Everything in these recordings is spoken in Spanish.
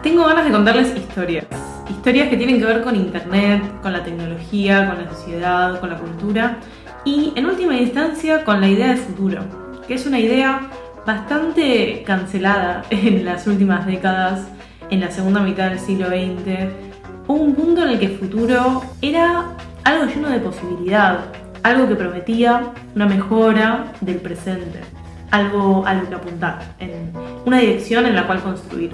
Tengo ganas de contarles historias. Historias que tienen que ver con internet, con la tecnología, con la sociedad, con la cultura y, en última instancia, con la idea de futuro, que es una idea bastante cancelada en las últimas décadas, en la segunda mitad del siglo XX. Hubo un punto en el que el futuro era algo lleno de posibilidad, algo que prometía una mejora del presente, algo a lo que apuntar, en una dirección en la cual construir.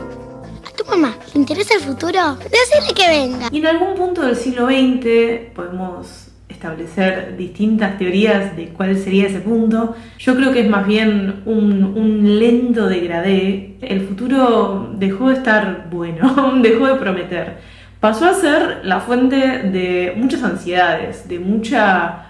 ¿A tu mamá le interesa el futuro? Decirle que venga. Y en algún punto del siglo XX podemos establecer distintas teorías de cuál sería ese punto. Yo creo que es más bien un lento degradé. El futuro dejó de estar bueno, dejó de prometer. Pasó a ser la fuente de muchas ansiedades, de mucha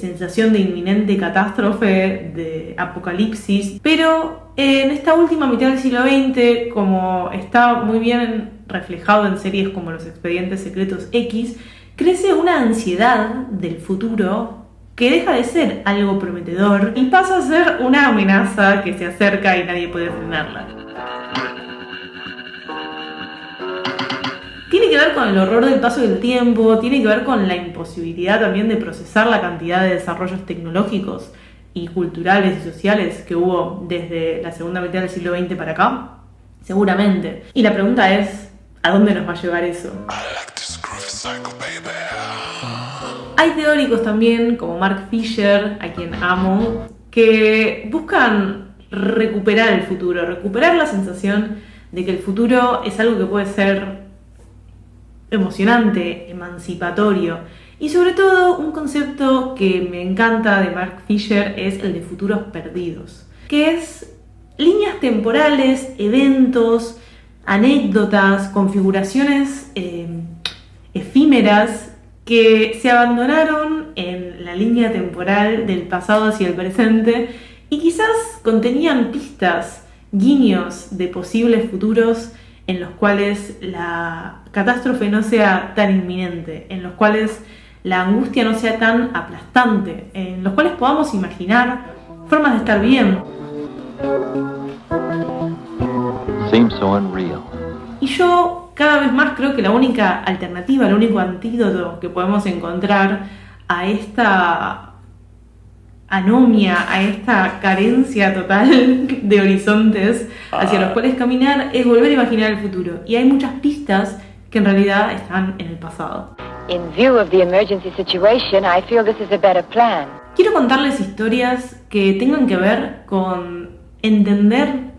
sensación de inminente catástrofe, de apocalipsis. Pero en esta última mitad del siglo XX, como está muy bien reflejado en series como Los Expedientes Secretos X, crece una ansiedad del futuro que deja de ser algo prometedor y pasa a ser una amenaza que se acerca y nadie puede frenarla. Tiene que ver con el horror del paso del tiempo, tiene que ver con la imposibilidad también de procesar la cantidad de desarrollos tecnológicos y culturales y sociales que hubo desde la segunda mitad del siglo XX para acá, seguramente. Y la pregunta es, ¿a dónde nos va a llevar eso? Hay teóricos también, como Mark Fisher, a quien amo, que buscan recuperar el futuro, recuperar la sensación de que el futuro es algo que puede ser emocionante, emancipatorio. Y sobre todo, un concepto que me encanta de Mark Fisher es el de futuros perdidos, que es líneas temporales, eventos, anécdotas, configuraciones efímeras que se abandonaron en la línea temporal del pasado hacia el presente y quizás contenían pistas, guiños de posibles futuros en los cuales la catástrofe no sea tan inminente, en los cuales la angustia no sea tan aplastante, en los cuales podamos imaginar formas de estar bien. Seems so unreal. Y yo cada vez más creo que la única alternativa, el único antídoto que podemos encontrar a esta anomia, a esta carencia total de horizontes hacia los cuales caminar, es volver a imaginar el futuro. Y hay muchas pistas que en realidad están en el pasado. In view of the emergency situation, I feel this is a better plan. Quiero contarles historias que tengan que ver con entender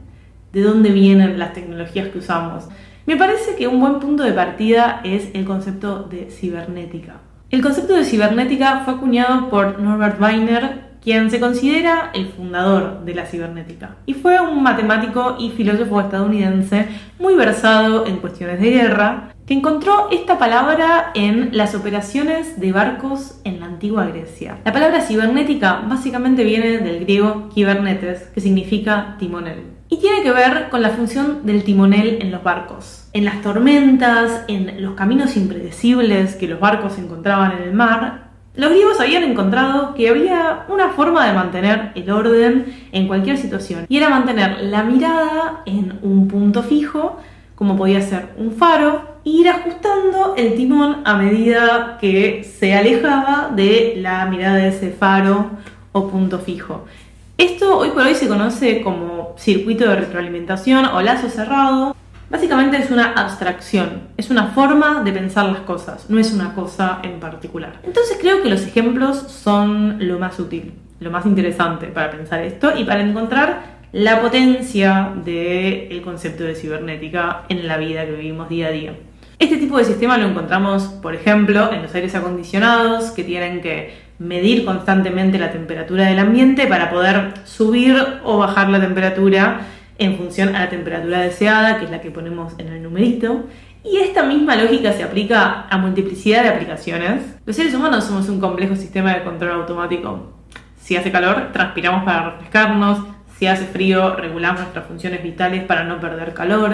de dónde vienen las tecnologías que usamos. Me parece que un buen punto de partida es el concepto de cibernética. El concepto de cibernética fue acuñado por Norbert Wiener, quien se considera el fundador de la cibernética. Y fue un matemático y filósofo estadounidense muy versado en cuestiones de guerra, que encontró esta palabra en las operaciones de barcos en la antigua Grecia. La palabra cibernética básicamente viene del griego kibernetes, que significa timonel. Y tiene que ver con la función del timonel en los barcos. En las tormentas, en los caminos impredecibles que los barcos encontraban en el mar, los griegos habían encontrado que había una forma de mantener el orden en cualquier situación, y era mantener la mirada en un punto fijo, como podía ser un faro, e ir ajustando el timón a medida que se alejaba de la mirada de ese faro o punto fijo. Esto hoy por hoy se conoce como circuito de retroalimentación o lazo cerrado. Básicamente es una abstracción, es una forma de pensar las cosas, no es una cosa en particular. Entonces creo que los ejemplos son lo más útil, lo más interesante para pensar esto y para encontrar la potencia del concepto de cibernética en la vida que vivimos día a día. Este tipo de sistema lo encontramos, por ejemplo, en los aires acondicionados, que tienen que medir constantemente la temperatura del ambiente para poder subir o bajar la temperatura en función a la temperatura deseada, que es la que ponemos en el numerito. Y esta misma lógica se aplica a multiplicidad de aplicaciones. Los seres humanos somos un complejo sistema de control automático. Si hace calor, transpiramos para refrescarnos. Si hace frío, regulamos nuestras funciones vitales para no perder calor.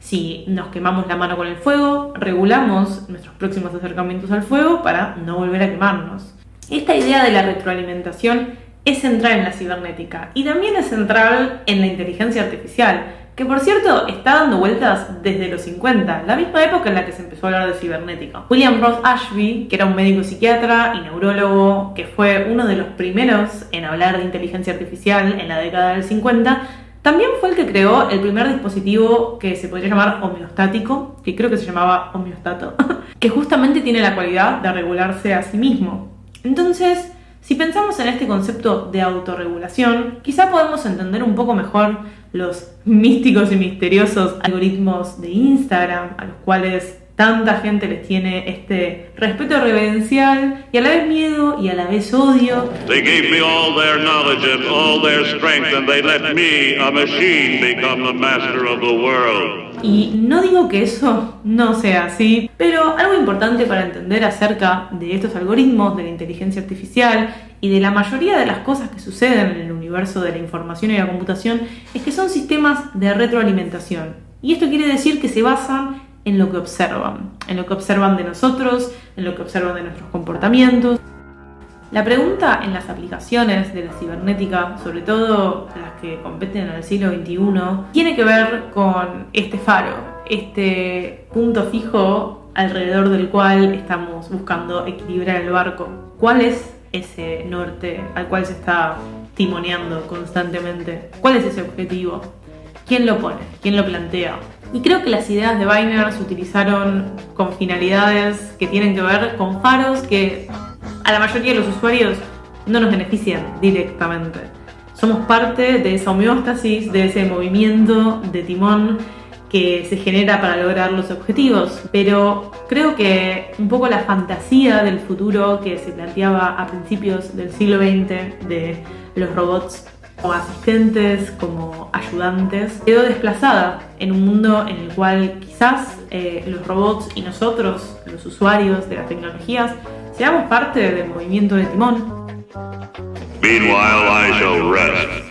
Si nos quemamos la mano con el fuego, regulamos nuestros próximos acercamientos al fuego para no volver a quemarnos. Esta idea de la retroalimentación es central en la cibernética y también es central en la inteligencia artificial, que por cierto está dando vueltas desde los 50, la misma época en la que se empezó a hablar de cibernética. William Ross Ashby, que era un médico psiquiatra y neurólogo, que fue uno de los primeros en hablar de inteligencia artificial en la década del 50, también fue el que creó el primer dispositivo que se podría llamar homeostático, que creo que se llamaba homeostato, que justamente tiene la cualidad de regularse a sí mismo. Entonces, si pensamos en este concepto de autorregulación, quizá podemos entender un poco mejor los místicos y misteriosos algoritmos de Instagram, a los cuales tanta gente les tiene este respeto reverencial y a la vez miedo y a la vez odio. They gave me all their knowledge and all their strength, and they let me, a machine, become the master of the world. Y no digo que eso no sea así, pero algo importante para entender acerca de estos algoritmos, de la inteligencia artificial y de la mayoría de las cosas que suceden en el universo de la información y la computación es que son sistemas de retroalimentación. Y esto quiere decir que se basan en lo que observan de nosotros, en lo que observan de nuestros comportamientos. La pregunta en las aplicaciones de la cibernética, sobre todo las que competen en el siglo XXI, tiene que ver con este faro, este punto fijo alrededor del cual estamos buscando equilibrar el barco. ¿Cuál es ese norte al cual se está timoneando constantemente? ¿Cuál es ese objetivo? ¿Quién lo pone? ¿Quién lo plantea? Y creo que las ideas de Viner se utilizaron con finalidades que tienen que ver con faros que a la mayoría de los usuarios no nos benefician directamente. Somos parte de esa homeostasis, de ese movimiento de timón que se genera para lograr los objetivos. Pero creo que un poco la fantasía del futuro que se planteaba a principios del siglo XX de los robots como asistentes, como ayudantes, quedó desplazada en un mundo en el cual quizás los robots y nosotros, los usuarios de las tecnologías, seamos parte del movimiento de timón. Meanwhile, I shall rest.